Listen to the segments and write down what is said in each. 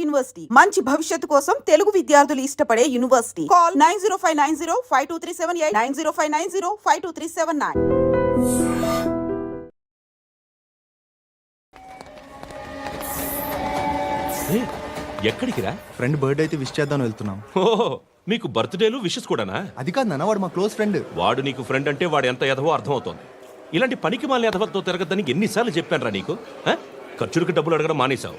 University మంచి భవిష్యత్తు కోసం తెలుగు విద్యార్థులు ఇష్టపడే యూనివర్సిటీ. కాల్ 9059052378 9059052379. ఎక్కడికి రా? ఫ్రెండ్ బర్త్డే అయితే విష్ చేద్దాం వెళ్తున్నాం. ఓహో, మీకు బర్త్డేలు విషెస్ కూడానా? అది కాదు నాన్న, వాడు మా క్లోజ్ ఫ్రెండ్. వాడు నీకు ఫ్రెండ్ అంటే వాడు ఎంత ఎదవో అర్థమవుతోంది. ఇలాంటి పనికి మాలిన ఎదవలతో తిరగద్దని ఎన్నిసార్లు చెప్పానురా నీకు? ఖర్చులకు డబ్బులు అడగడం మానేశావు.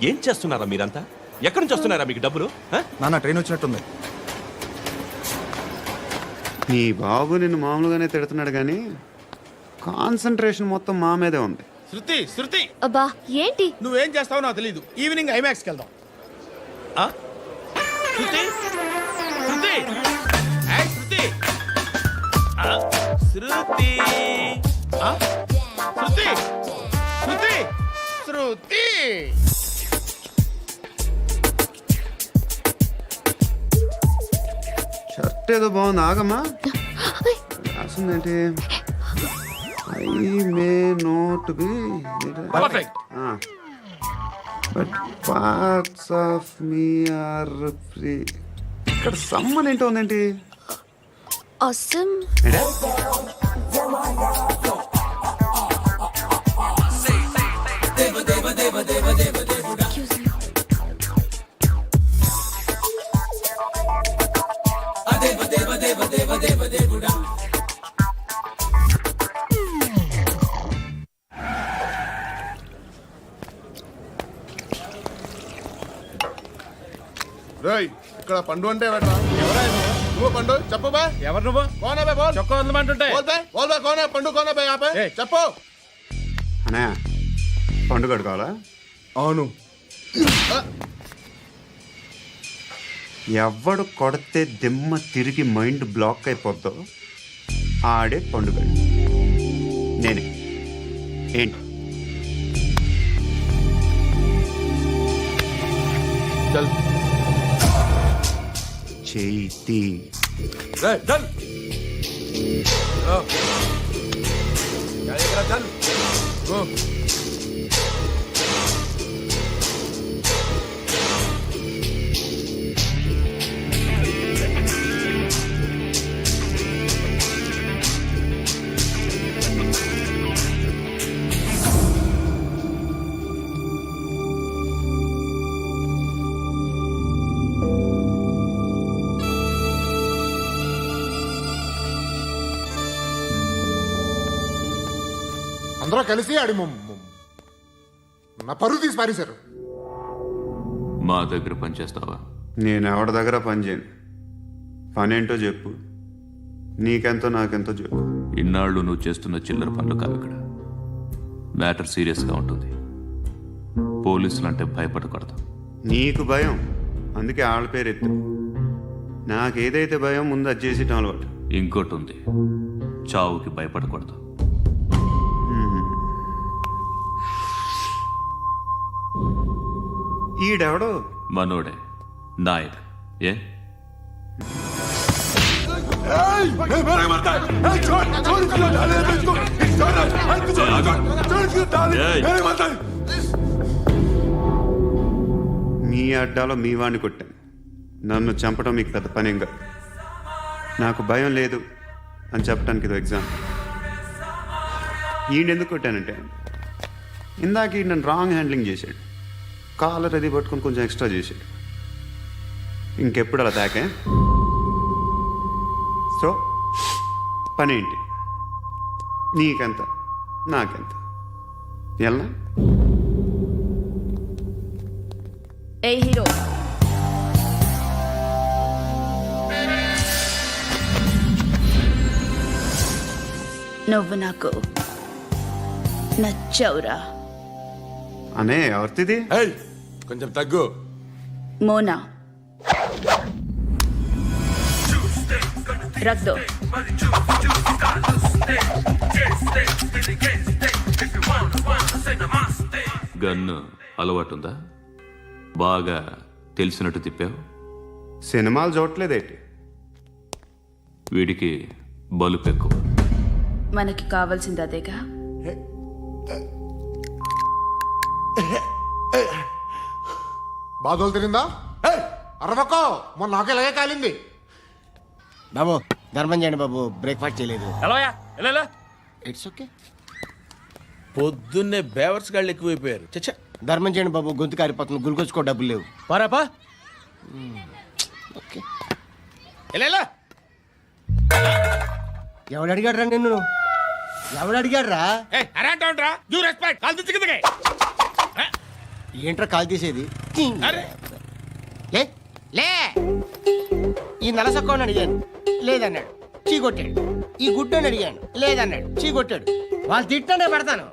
ఏం చేస్తున్నారా మీరంతా? ఎక్కడి నుంచి వస్తున్నారా మీకు డబ్బులు? నాన్న ట్రైన్ వచ్చినట్టుంది. నీ బాబు నిన్ను మామూలుగానే తిడుతున్నాడు కానీ కాన్సన్ట్రేషన్ మొత్తం మా మీదే ఉంది. శృతి శృతి, అబ్బా ఏంటి? నువ్వేం చేస్తావో నాకు తెలీదు. ఈవినింగ్ ఐమాక్స్కి వెళ్దాం. శృతి శృతి శృతి శృతి శృతి శృతి శృతి షర్ట్ ఏదో బాగుంది, ఆగమ్మా. రాసిందేంటి? I may not be perfect. But parts of me are free. ఇక్కడ సమ్మన్ ఏంటో ఉందేంటి? అసమ్ ఏంటే? రేయ్, ఇక్కడ పండు అంటే ఎవరా? నువ్వు పండు చెప్పు బా. ఎవరు నువ్వు? కోనా బే బోల్. చొక్కా వదలమంటుంటే బోల్ బే బోల్ బే కోనా పండు కోనా బే ఆపే ఏయ్. చెప్పు. అనే పండుగ కావాలా? అవును. ఎవడు కొడితే దిమ్మ తిరిగి మైండ్ బ్లాక్ అయిపోద్దో ఆడే పండుగ. నేనే. ఏంటి? చల్ చేతి రే చల్. చల్. అందరూ కలిసి ఆడి నా పరువు తీసి పారేశారు. మా దగ్గర పనిచేస్తావా? నేను ఎవరి దగ్గర పని చేయను. పనేంటో చెప్పు. నీకెంతో నాకెంతో చెప్పు. ఇన్నాళ్ళు నువ్వు చేస్తున్న చిల్లర పనులు కావు ఇక్కడ. మ్యాటర్ సీరియస్గా ఉంటుంది. పోలీసులు అంటే భయపడకూడదు. నీకు భయం, అందుకే ఆళ్ళ పేరు ఎత్తు. నాకేదైతే భయం ముందు అది చేసేటం అలవాటు. ఇంకోటి ఉంది, చావుకి భయపడకూడదు. ఈడెవడో మనోడే నాయక్. ఏ మీ అడ్డాలో మీ వాడిని కొట్టాను. నన్ను చంపడం మీకు పెద్ద పనేం కాదు. నాకు భయం లేదు అని చెప్పడానికి ఇది ఎగ్జామ్. ఈయనెందుకు కొట్టానంటే ఇందాక ఈ నన్ను రాంగ్ హ్యాండ్లింగ్ చేశాడు. కాలర్ అది పట్టుకొని కొంచెం ఎక్స్ట్రా చేశాడు. ఇంకెప్పుడు అలా తాకే. సో పనేంటి? నీకెంత నాకెంత ఎలా? ఏ హీరో, నువ్వు నాకు నచ్చావురా. అనే ఎవరిది? కొంచెం తగ్గు. మోనా రక్ దో. గన్ను అలవాటుందా? బాగా తెలిసినట్టు తిప్పావు. సినిమాలు చూడట్లేదేంటి? వీడికి బలుపు ఎక్కువ. మనకి కావాల్సింది అదేగా. బాధలు తిరిందా అరవకో మొన్న నాకు ఇలాగే కాలింది. బాబు ధర్మం చేయండి బాబు, బ్రేక్ఫాస్ట్ చేయలేదు. ఎలా ఇట్స్ ఓకే. పొద్దున్నే బేవర్స్ గాళ్ళు ఎక్కువైపోయారు. చచ్చా ధర్మం చేయండి బాబు, గొంతు కారిపోతుంది, గురికొచ్చుకో డబ్బులు లేవు. పారాపా ఓకే. ఎలా ఎవడు అడిగాడు రా నిన్ను? ఎవడు అడిగాడు రా? అరేంటరా యూ రెస్పెక్ట్ కాల్ తెచ్చి కిందకి. ఏంట్రా కాల్ తీసేది? అరే లే లే. ఈ నలసక్కని అడిగాను, లేదన్నాడు, చీ కొట్టాడు. ఈ గుడ్డని అడిగాను, లేదన్నాడు, చీ కొట్టాడు. వాళ్ళు తిట్టానే పెడతాను.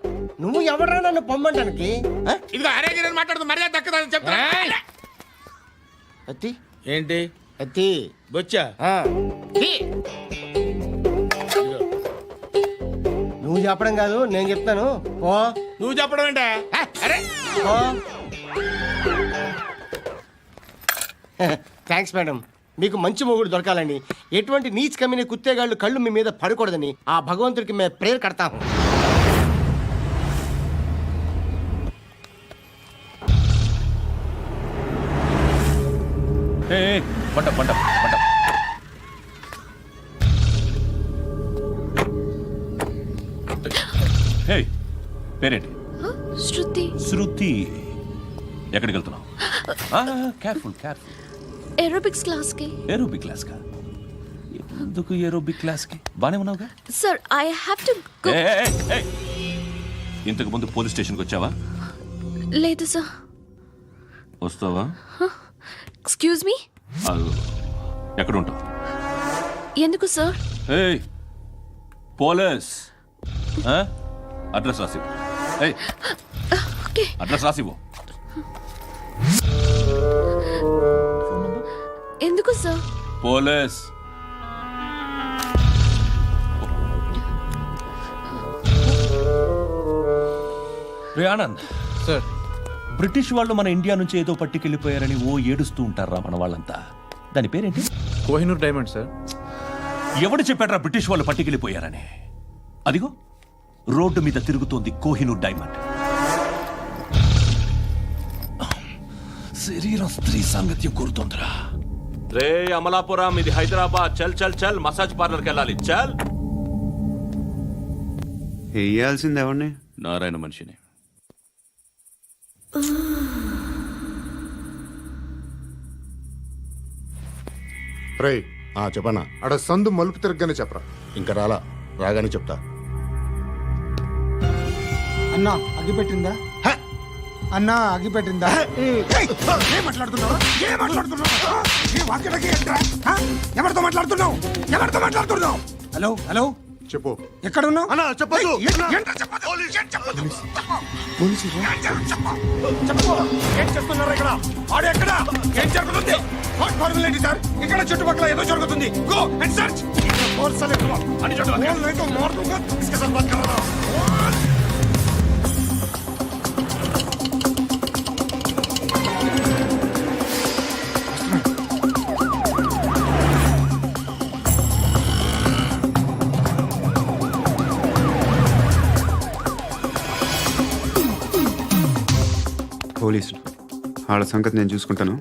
నువ్వు ఎవడరా నన్ను పొమ్మంటానికి? ఇదిగో అరే గిరని మాట్లాడుతూ మర్యాద దక్కదని చెప్తా. అత్తి ఏంటి అత్తి బొచ్చా? ఆ. తీ. నువ్వు చెప్పడం కాదు, నేను చెప్తాను. ఓ నువ్వు చెప్పడం ఏంటే? అరే ఓ. Thanks madam. మీకు మంచి మొగుడు దొరకాలని, ఎటువంటి నీచ్ కమ్మిన కుత్తేగాళ్ళు కళ్ళు మీ మీద పడకూడదని ఆ భగవంతుడికి మేము ప్రేయర్ కడతాము. పంట పంట పంట. హే, పేరేంటి? శృతి. శృతి. ఎక్కడికి వెళ్తున్నావు? Careful careful. ఏరోబిక్స్ క్లాస్ కి. ఏరోబిక్ క్లాస్ కా? ఎందుకు ఏరోబిక్ క్లాస్ కి? బానే ఉన్నావుగా? Sir I have to go. ఇంతకు ముందు పోలీస్ స్టేషన్కి వచ్చావా? లేదు సార్. వస్తావా? Excuse me. ఎక్కడ ఉంటావు? ఎందుకు సార్? ఏయ్ పోలీస్, అడ్రస్ రాసివ్వు. ఏయ్ ఓకే. అడ్రస్ రాసివ్వు. ఎందుకు సార్? పోలీస్. రే ఆనంద్ సార్. బ్రిటిష్ వాళ్ళు మన ఇండియా నుంచి ఏదో పట్టుకెళ్ళిపోయారని ఓ ఏడుస్తూ ఉంటారా మన వాళ్ళంతా? దాని పేరేంటి? Kohinoor diamond sir. ఎవడు చెప్పాడ్రా బ్రిటిష్ వాళ్ళు పట్టుకెళ్ళిపోయారని? అదిగో రోడ్డు మీద తిరుగుతోంది కోహినూర్ డైమండ్. శరీరం స్త్రీ సాంగత్యం కోరుతోందిరా. రే అమలాపురం, ఇది హైదరాబాద్. చల్ చల్ చల్, మసాజ్ పార్లర్కి వెళ్ళాలి. చల్. వేయాల్సింది ఎవరిని? నారాయణ మనిషిని. రే చెప్పనా అడ సందు మలుపు తిరగగానే చెప్పరా. ఇంకా రాలా, రాగానే చెప్తా. అన్నా అగ్గి పెట్టిందా? అన్నా అగ్గి పెట్టిందా? ఏం మాట్లాడుతున్నావు? ఎవరితో మాట్లాడుతున్నావు? ఎవరితో మాట్లాడుతున్నావు? హలో హలో, చెప్పు. ఎక్కడ ఉన్నావు? అన్నా చెప్పదు. ఏం చేస్తున్నారు ఇక్కడ? ఆడు ఎక్కడ? ఏం జరుగుతుంది? వాట్ ఫార్మల్ ఏంటి సార్? ఇక్కడ చుట్టుపక్కల ఏదో జరుగుతుంది. Go and search. అని పోలీసులు వాళ్ళ సంగతి నేను చూసుకుంటాను,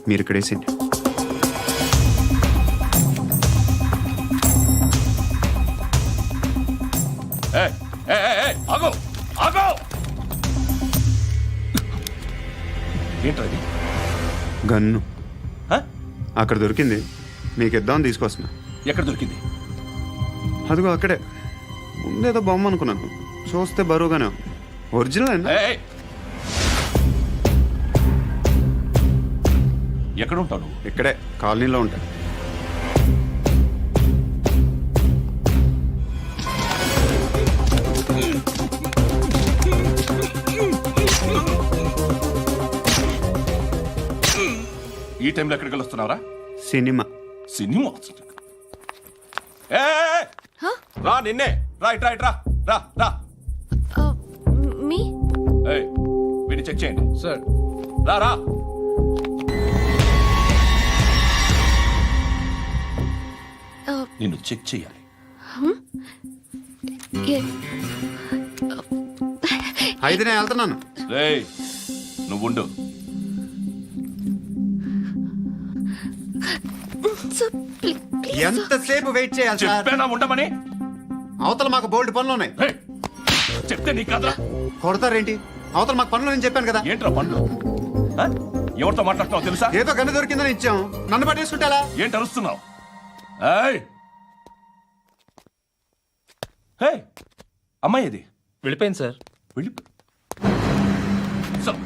మీరు ఇక్కడ వేసేయండి. ఆగో ఆగో. ఏంటది? గన్ను అక్కడ దొరికింది, మీకు ఇద్దామని తీసుకొస్తున్నా. ఎక్కడ దొరికింది? అదిగో అక్కడే. ముందేదో బొమ్మ అనుకున్నాను, చూస్తే బరువుగానే ఉంది. ఒరిజినల్. ఎక్కడ ఉంటావు? ఇక్కడే కాలనీలో ఉంటా. ఈ టైంలో ఎక్కడికి వస్తున్నావురా? సినిమా. సినిమా? రా నిన్నే. రైట్ రైట్ రా రా రా. మీ. వీడిని చెక్ చేయండి సార్. రా రా. నిన్ను చెక్ చేయాలి. అయితే నేను వెళ్తున్నాను. రేయ్ నువ్వుండు. సార్ ప్లీజ్ ఎంతసేపు వెయిట్ చేయాలి సార్? చెప్పేనా ఉండమని? అవతల మాకు బోల్డ్ పనులు ఉన్నాయి. ఏయ్, చెప్తే నీకు కదా. కొడతారేంటి? అవతల మాకు పనులు నేను చెప్పాను కదా. ఏంట్రా పండ్లు? ఆ? ఎవరితో మాట్లాడుతున్నావు తెలుసా? ఏదో గన్ను దొరికిందని ఇచ్చాం, నన్ను పట్టేసుకుంటా. ఏంటి అరుస్తున్నావు? ఏయ్! ఏయ్! అమ్మాయి ఇది వెళ్ళిపోయింది సార్. వెళ్ళి సార్,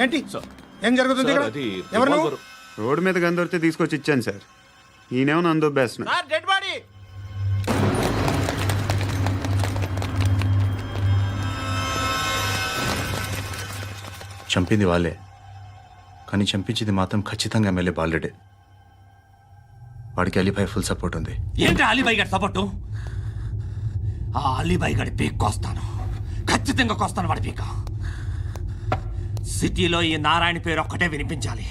ఏంటి సార్. ఏం జరుగుతుంది సార్, ఇక్కడ? అది ఎవరు నువ్వు? రివాల్వర్. రోడ్డు మీద గన్ను దొరికితే తీసుకొచ్చి ఇచ్చాను సార్. ఈయనేమో నన్ను దొబ్బేస్తున్నా. Sir dead body. చంపింది వాళ్ళే, కానీ చంపించింది మాత్రం ఖచ్చితంగా ఎమ్మెల్యే బాలుడే. వాడికి అలీభాయ్ ఫుల్ సపోర్ట్ ఉంది. ఏంటి అలీబాయి గారి సపోర్టు? ఆ అలీబాయి గారి పీక్ కోస్తాను, ఖచ్చితంగా కోస్తాను వాడి పీక. సిటీలో ఈ నారాయణ పేరు ఒక్కటే వినిపించాలి.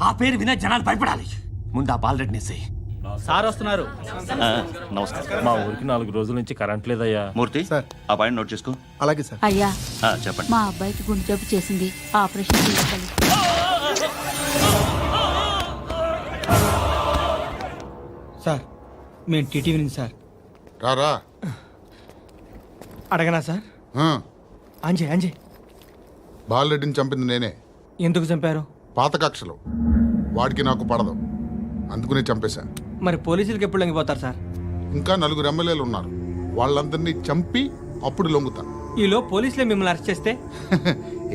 ఆ పేరు వినే జనాలు భయపడాలి. ముందు ఆ బాలరెడ్డి నేసేయి. సార్ వస్తున్నారు. నమస్కారం. మా ఊరికి 4 రోజుల నుంచి కరెంట్ లేదయ్యా. మూర్తి, సార్. ఆ పాయింట్ నోట్ చేసుకో. అలాగే సార్. అయ్యా చెప్పండి. మా అబ్బాయికి గుండె జబ్బు చేసింది, ఆపరేషన్ చేయాలి. సార్ మేము టీటీవీ నుంచి సార్. రారా. అడగనా సార్? ఆ, అంజయ్ బాలరెడ్డిని చంపింది నేనే. ఎందుకు చంపారు? పాత కక్షలు, వాడికి నాకు పడదు, అందుకునే చంపేశా. మరి పోలీసులకు ఎప్పుడు లొంగిపోతారు సార్? ఇంకా 4 ఎమ్మెల్యేలు ఉన్నారు, వాళ్ళందరినీ చంపి అప్పుడు లొంగుతా. ఈలో పోలీసులే మిమ్మల్ని అరెస్ట్ చేస్తే?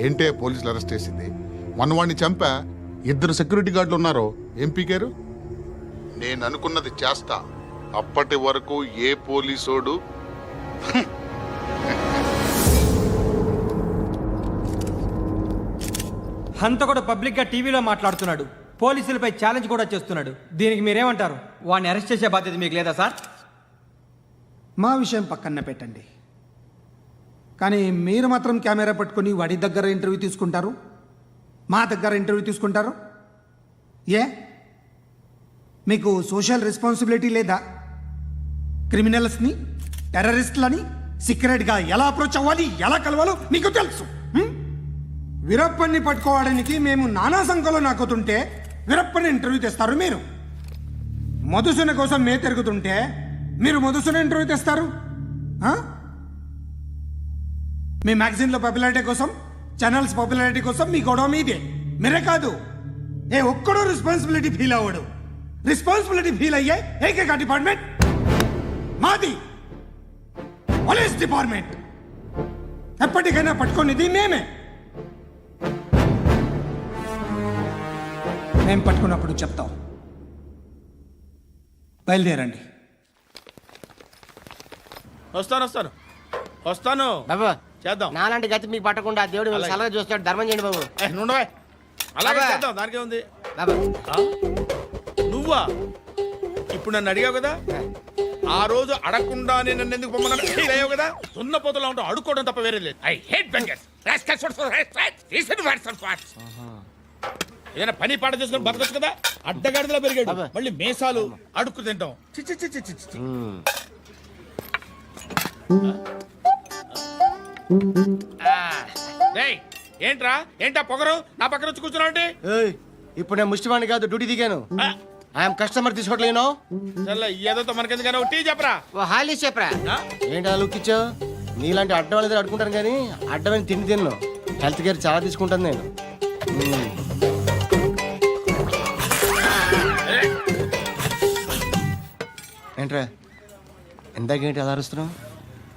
ఏంటే పోలీసులు అరెస్ట్ చేసింది? మొన్న వాడిని చంపా, 2 సెక్యూరిటీ గార్డులు ఉన్నారో ఏం పీకారు? నేను అనుకున్నది చేస్తా, అప్పటి వరకు ఏ పోలీసోడు హంతకుడు పబ్లిక్ గా టీవీలో మాట్లాడుతున్నాడు, పోలీసులపై ఛాలెంజ్ కూడా చేస్తున్నాడు. దీనికి మీరేమంటారు? వాడిని అరెస్ట్ చేసే బాధ్యత మీకు లేదా సార్? మా విషయం పక్కన పెట్టండి, కానీ మీరు మాత్రం కెమెరా పట్టుకొని వాడి దగ్గర ఇంటర్వ్యూ తీసుకుంటారు, మా దగ్గర ఇంటర్వ్యూ తీసుకుంటారు. ఏ మీకు సోషల్ రెస్పాన్సిబిలిటీ లేదా? క్రిమినల్స్ని, టెర్రరిస్టులని సీక్రెట్గా ఎలా అప్రోచ్ అవ్వాలి, ఎలా కలవాలో మీకు తెలుసు. వీరప్పన్ని పట్టుకోవడానికి మేము నానా సంఖ్యలో నాకుతుంటే వీరప్పని ఇంటర్వ్యూ తెస్తారు మీరు. మధుసూన కోసం మే తిరుగుతుంటే మీరు మధుసూన ఇంటర్వ్యూ తెస్తారు. మీ మ్యాగజైన్లో పాపులారిటీ కోసం, ఛానల్స్ పాపులారిటీ కోసం మీ గొడవ మీదే. మీరే కాదు, ఏ ఒక్కడో రెస్పాన్సిబిలిటీ ఫీల్ అవ్వడు. రెస్పాన్సిబిలిటీ ఫీల్ అయ్యే ఏకైక డిపార్ట్మెంట్ మాది, పోలీస్ డిపార్ట్మెంట్. ఎప్పటికైనా పట్టుకునేది మేమే. మేము పట్టుకున్నప్పుడు చెప్తాం. బయలుదేరండి. వస్తాను బాబు చేద్దాం. నాలాంటి గతి మీకు పట్టకుండా దేవుడు మిమ్మల్ని సలహా చూస్తాడు. ధర్మం చేయండి బాబు. నుండవే అలాగే అబ్బా. చేద్దాం, దానికే ఉంది. బాబు నువ్వా ఇప్పుడు నన్ను అడిగావు కదా, ఆ రోజు అడగకుండానే నన్ను ఎందుకు పొమ్మన్నా ఫీల్ అయ్యావు కదా. సున్న పోతలో ఉంటావు, అడుక్కోవడం తప్ప వేరే లేదు. I hate bangers. ఏదైనా పని పాట చేసుకుని బతకొచ్చు కదా. అడ్డగాడిదలా పెరిగాడు, అబ్బా. మళ్ళీ మేసాలు అడుక్కు తింటాం. చి చి చి చి చి చి. రేయ్, ఏంట్రా ఏంటా పొగరు నా పక్కన వచ్చి కూర్చున్నావు అంటే? ఏయ్, ఇప్పుడు నేను ముష్టివాణి కాదు, డ్యూటీ దిగాను. ఐఎమ్ కస్టమర్ తీసుకోవట్లేను. సర్లే ఏదో మనకెందుకైనా టీ చెప్పరా. ఓ హాలీస్ చెప్పరా. ఆ? ఏంటి అలా లుక్ ఇచ్చావు? నీలాంటి అడ్డం వాళ్ళ దగ్గర అడుకుంటాను కానీ అడ్డమైన తిండి తిన్ను. హెల్త్ కేర్ చాలా తీసుకుంటాను నేను. ఏంట్రా ఎందాకేంటి అలా అరుస్తున్నావు?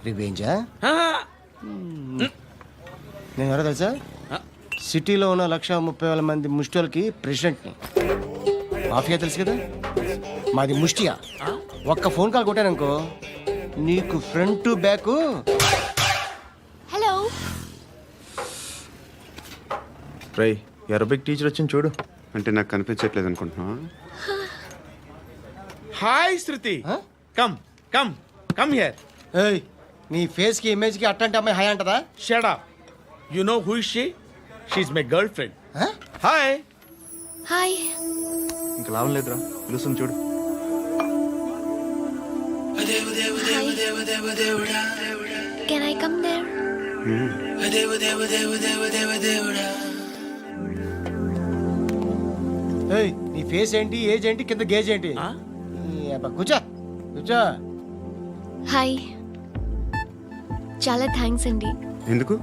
రివేంజా? నేను ఎవరో తెలుసా? సిటీలో ఉన్న 130,000 మంది ముష్టిలకి ప్రెసిడెంట్ని. మాఫియా తెలుసు కదా, మాది ముష్టియా. ఒక్క ఫోన్ కాల్ కొట్టాననుకో నీకు ఫ్రంట్ టు బ్యాక్. హలో రై, అరబిక్ టీచర్ వచ్చింది చూడు. అంటే నాకు కనిపించట్లేదు అనుకుంటున్నా. Hi Shruti, come come come here. ఏయ్, నీ ఫేస్ కి ఇమేజ్ కి అట్లాంటి అమ్మాయి హాయ్ అంటదా? Shut up. You know who is she? She is my girlfriend. Hi. Hi. ఇంకా లాభం లేదురా, పిలుస్తుంది చూడు. Can I come there? ఏయ్, నీ ఫేస్ ఏంటి, ఏజ్ ఏంటి, కింద గేజ్ ఏంటి? ఈ అబ్బా, కూర్చో కూర్చో. హాయ్, చాలా థ్యాంక్స్ అండి. ఎందుకు?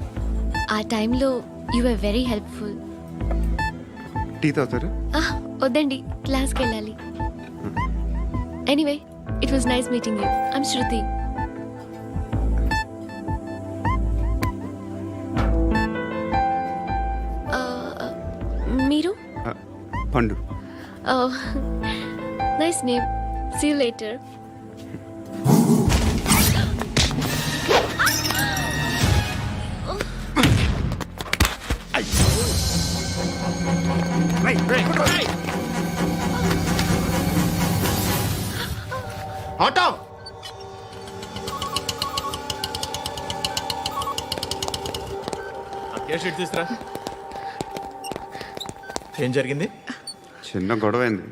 ఆ టైంలో you are very helpful. Tea తాగుతారా? వద్దండి, క్లాస్కి వెళ్ళాలి. Anyway, it was nice meeting you. I'm Shruti. మీరు? Pandu. Nice name. See you later. Auto. Sheet తీసురా. ఏం జరిగింది? చిన్న గొడవ అయింది.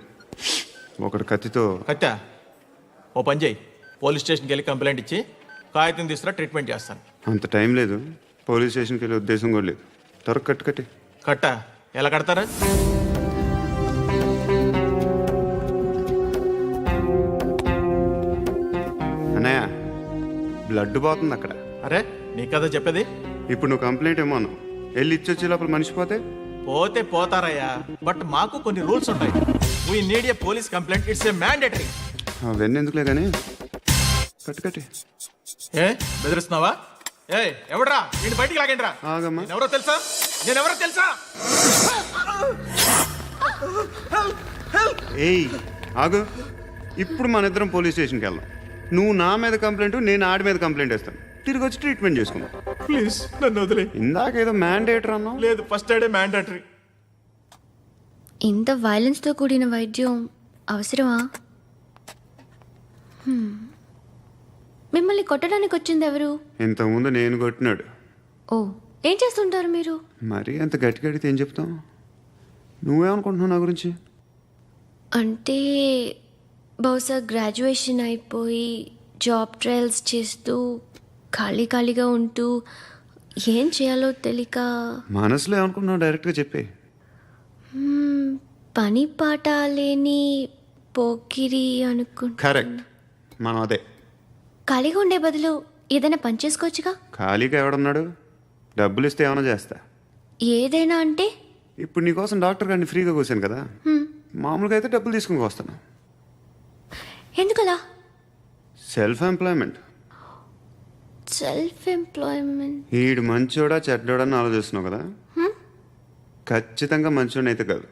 ఒకడు కత్తితో. కట్టా, ఓ పని చేయి, పోలీస్ స్టేషన్కి వెళ్ళి కంప్లైంట్ ఇచ్చి కాగితం తీసుకురా, ట్రీట్మెంట్ చేస్తాను. అంత టైం లేదు. పోలీస్ స్టేషన్కి వెళ్ళే ఉద్దేశం కూడా లేదు. త్వరగా కట్టి. కట్టా ఎలా కడతారా? అన్నయ్య, బ్లడ్ పోతుంది అక్కడ. అరే నీ కదా చెప్పేది. ఇప్పుడు నువ్వు కంప్లైంట్ ఏమో అన్నావు. వెళ్ళి ఇచ్చొచ్చే లోపల మనిషి పోతే పోతే పోతారయ్యా, బట్ మాకు కొన్ని రూల్స్ ఉంటాయి. We need a police complaint, it's a mandatory. అవన్నీ ఎందుకులే కానీ కట్టి. ఏ బెదిరిస్తున్నావా? ఏ ఎవడ్రా నేను బయటికి లాగండి రా. ఆగమ్మా. ఎవరో తెలుసా? నేనెవరో తెలుసా? ఏయ్ ఆగు. ఇప్పుడు మన ఇద్దరం పోలీస్ స్టేషన్కి వెళ్దాం. నువ్వు నా మీద కంప్లైంట్, నేను ఆడి మీద కంప్లైంట్ వేస్తాను. తిరిగి వచ్చి ట్రీట్మెంట్ చేసుకుందాం. ప్లీజ్ నన్ను వదిలే. ఇందాకేదో మ్యాండేటర్ అన్నావు. లేదు, ఫస్ట్ ఎయిడే మ్యాండేటరీ. ఇంత వైలెన్స్తో కూడిన వైద్యం అవసరమా? మిమ్మల్ని కొట్టడానికి వచ్చింది ఎవరు? ఇంతకుముందు నేను కొట్టినాడు. ఓ, ఏం చేస్తుంటారు మీరు? మరీ అంత గట్టిగా అడిగితే ఏం చెప్తాం? నువ్వేమనుకుంటున్నావు నా గురించి? అంటే బహుశా గ్రాడ్యుయేషన్ అయిపోయి జాబ్ ట్రయల్స్ చేస్తూ ఖాళీగా ఉంటూ ఏం చేయాలో తెలియక. మనసులో ఏమనుకుంటున్నావు డైరెక్ట్గా చెప్పే. పని పాట లేని పోకిరి అనుకుంటా. కరెక్ట్, మనం అదే. ఖాళీగా ఉండే బదులు ఏదైనా పని చేసుకోవచ్చుగా. ఖాళీగా ఎవడన్నాడు? డబ్బులు ఇస్తే ఏమైనా చేస్తా. ఏదైనా అంటే? ఇప్పుడు నీకోసం డాక్టర్ గారిని ఫ్రీగా కూర్చాను కదా. మామూలుగా అయితే డబ్బులు తీసుకుని వస్తాను. ఎందుకలా? Self employment. Self employment. ఈడు మంచోడా చెడ్డోడా అని ఆలోచిస్తున్నావు కదా. ఖచ్చితంగా మంచోడని అయితే కాదు.